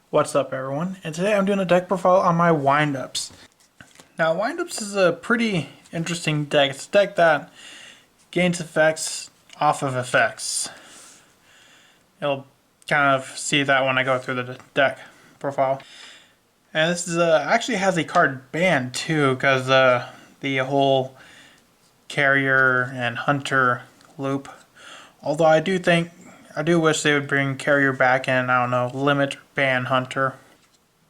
What's up, everyone? And today I'm doing a deck profile on my Windups. Now, Windups is a pretty interesting deck. It's a deck that gains effects off of effects. You'll kind of see that when I go through the deck profile. And this is actually has a card ban too, because the whole carrier and hunter loop. Although I do wish they would bring carrier back and, I don't know, limit or ban hunter.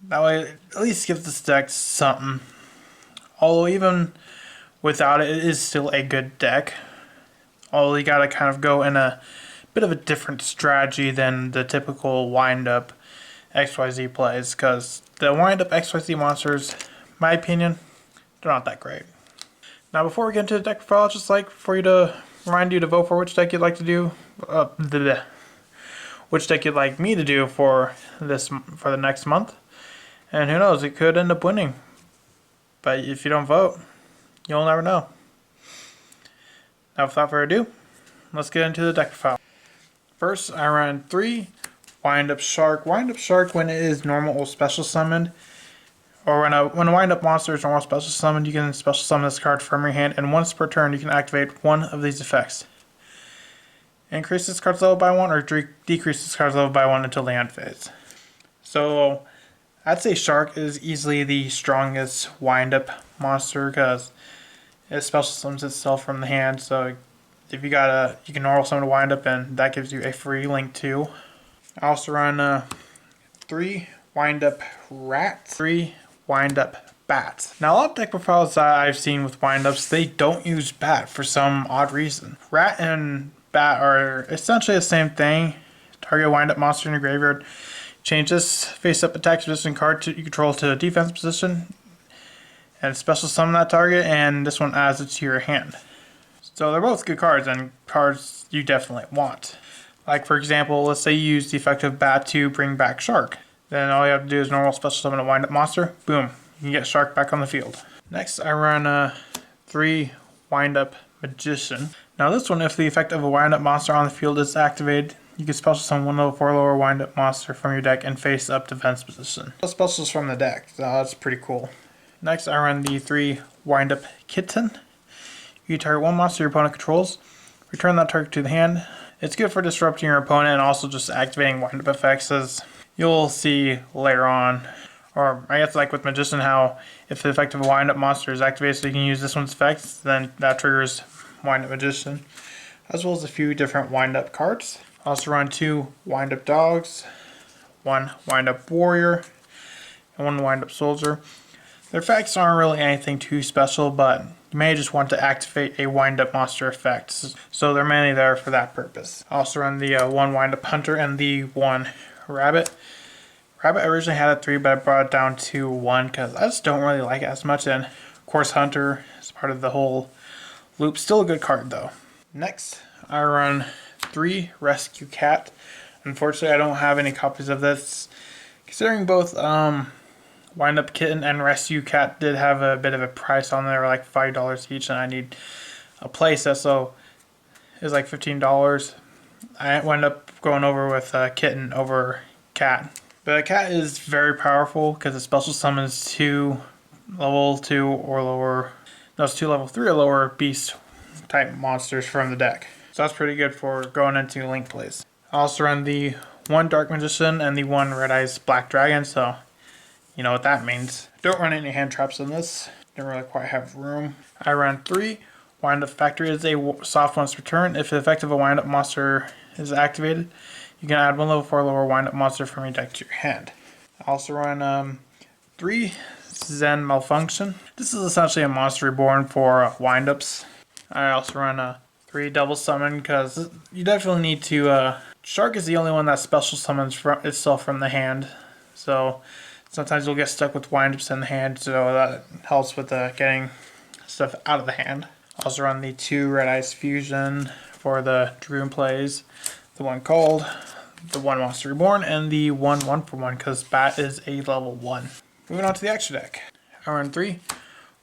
That way it at least gives this deck something. Although even without it, it is still a good deck. Although you gotta kind of go in a bit of a different strategy than the typical wind-up XYZ plays. Because the wind-up XYZ monsters, in my opinion, they're not that great. Now before we get into the deck profile, I'd just like for you to remind you to vote for which deck you'd like to do. Which deck you'd like me to do for the next month. And who knows, it could end up winning. But if you don't vote, you'll never know. Now without further ado, let's get into the deck profile. First, I run 3 Wind-Up Shark. Wind-Up Shark, when it is normal or special summoned, or when a wind-up monster is normal special summoned, you can special summon this card from your hand, and once per turn you can activate one of these effects. Increase this card's level by 1 or decrease this card's level by 1 until the end phase. So I'd say Shark is easily the strongest wind-up monster because it special summons itself from the hand. So if you can normal summon a wind-up, and that gives you a free link too. I also run 3 wind-up rats, 3 wind-up bats. Now a lot of deck profiles that I've seen with wind-ups, they don't use bat for some odd reason. Rat and bat are essentially the same thing. Target a wind-up monster in your graveyard. Change this face-up attack position card you control to a defense position, and special summon that target, and this one adds it to your hand. So they're both good cards, and cards you definitely want. Like for example, let's say you use the effective bat to bring back Shark. Then all you have to do is normal special summon a wind-up monster. Boom, you can get Shark back on the field. Next, I run 3 wind-up magician. Now this one, if the effect of a wind-up monster on the field is activated, you can special summon 1 level 4 lower wind-up monster from your deck and face up defense position. Those specials from the deck, so that's pretty cool. Next, I run the 3 wind-up kitten. You target 1 monster your opponent controls, return that target to the hand. It's good for disrupting your opponent and also just activating wind-up effects, as you'll see later on. Or I guess like with Magician, how if the effect of a wind-up monster is activated so you can use this one's effects, then that triggers Wind-Up Magician, as well as a few different wind-up cards. Also run 2 wind-up dogs, 1 wind-up warrior, and 1 wind-up soldier. Their effects aren't really anything too special, but you may just want to activate a wind-up monster effect, so they're mainly there for that purpose. Also run the 1 wind-up hunter and the 1 rabbit. Rabbit I originally had a 3, but I brought it down to 1 because I just don't really like it as much, and of course Hunter is part of the whole loop. Still a good card though. Next, I run 3 Rescue Cat. Unfortunately, I don't have any copies of this. Considering both Wind-Up Kitten and Rescue Cat did have a bit of a price on there, like $5 each, and I need a playset, so it was like $15. I wound up going over with Kitten over Cat. But Cat is very powerful because it special summons 2 level 2 or lower, no, it's 2 level 3 or lower beast type monsters from the deck. So that's pretty good for going into link plays. I also run the 1 Dark Magician and the 1 Red Eyes Black Dragon, so you know what that means. Don't run any hand traps in this. Don't really quite have room. I run 3 Wind-Up Factory. It's a soft once return. If the effect of a wind-up monster is activated, you can add 1 level 4 lower wind-up monster from your deck to your hand. I also run 3 Zen Malfunction. This is essentially a monster reborn for wind-ups. I also run 3 Double Summon because you definitely need to... Shark is the only one that special summons itself from the hand. So sometimes you'll get stuck with wind-ups in the hand, so that helps with getting stuff out of the hand. I also run the 2 Red Eyes Fusion for the Dragoon plays. The 1 Called, the 1 Monster Reborn, and the 1 1-for-1 because Bat is a level 1. Moving on to the extra deck. I run 3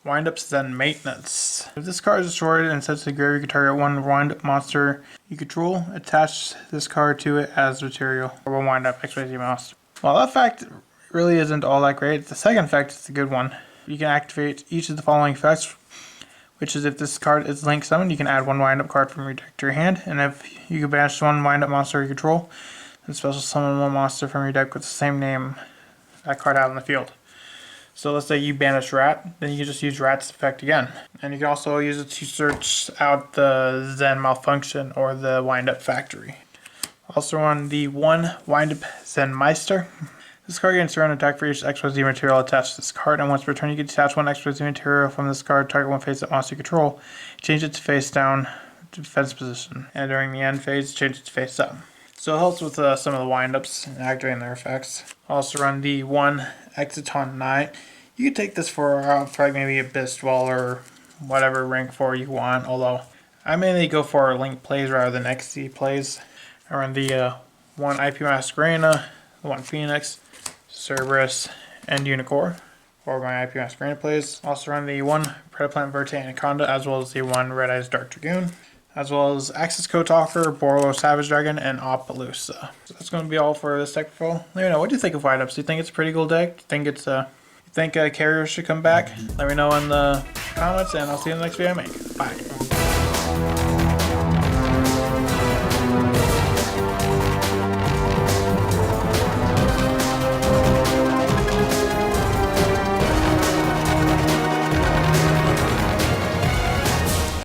Wind-Ups Zen Maintenance. If this card is destroyed and sent to the graveyard, you can target 1 wind-up monster you control, attach this card to it as material, or 1 wind-up XYZ monster. Well, that fact really isn't all that great. The second fact is the good one. You can activate each of the following effects, which is if this card is link summoned, you can add one wind-up card from your deck to your hand, and if you can banish one wind-up monster you control, then special summon one monster from your deck with the same name that card out in the field. So let's say you banish Rat, then you can just use Rat's effect again. And you can also use it to search out the Zen Malfunction or the Wind-Up Factory. Also run the one Wind-Up Zen Meister. This card gains turn attack for each XYZ material attached to this card, and once per turn you can detach one XYZ material from this card, target one face-up monster you control, change it to face down defense position, and during the end phase, change it to face up. So it helps with some of the wind-ups and activating their effects. Also run the one Exiton Knight. You can take this for like maybe a Bistwall or whatever rank 4 you want, although I mainly go for Link plays rather than XC plays. I run the one IP Masquerena, the one Phoenix, Cerberus, and Unicorn for my IP Masquerena plays. Also run the one Predaplant Verte Anaconda, as well as the one Red Eyes Dark Dragoon, as well as Axis Code Talker, Borlo Savage Dragon, and Opaloosa. So that's going to be all for this deck profile. Let me know, what do you think of Wind-Ups? Do you think it's a pretty cool deck? Do you think it's you think Carriers should come back? Let me know in the comments, and I'll see you in the next video I make. Bye.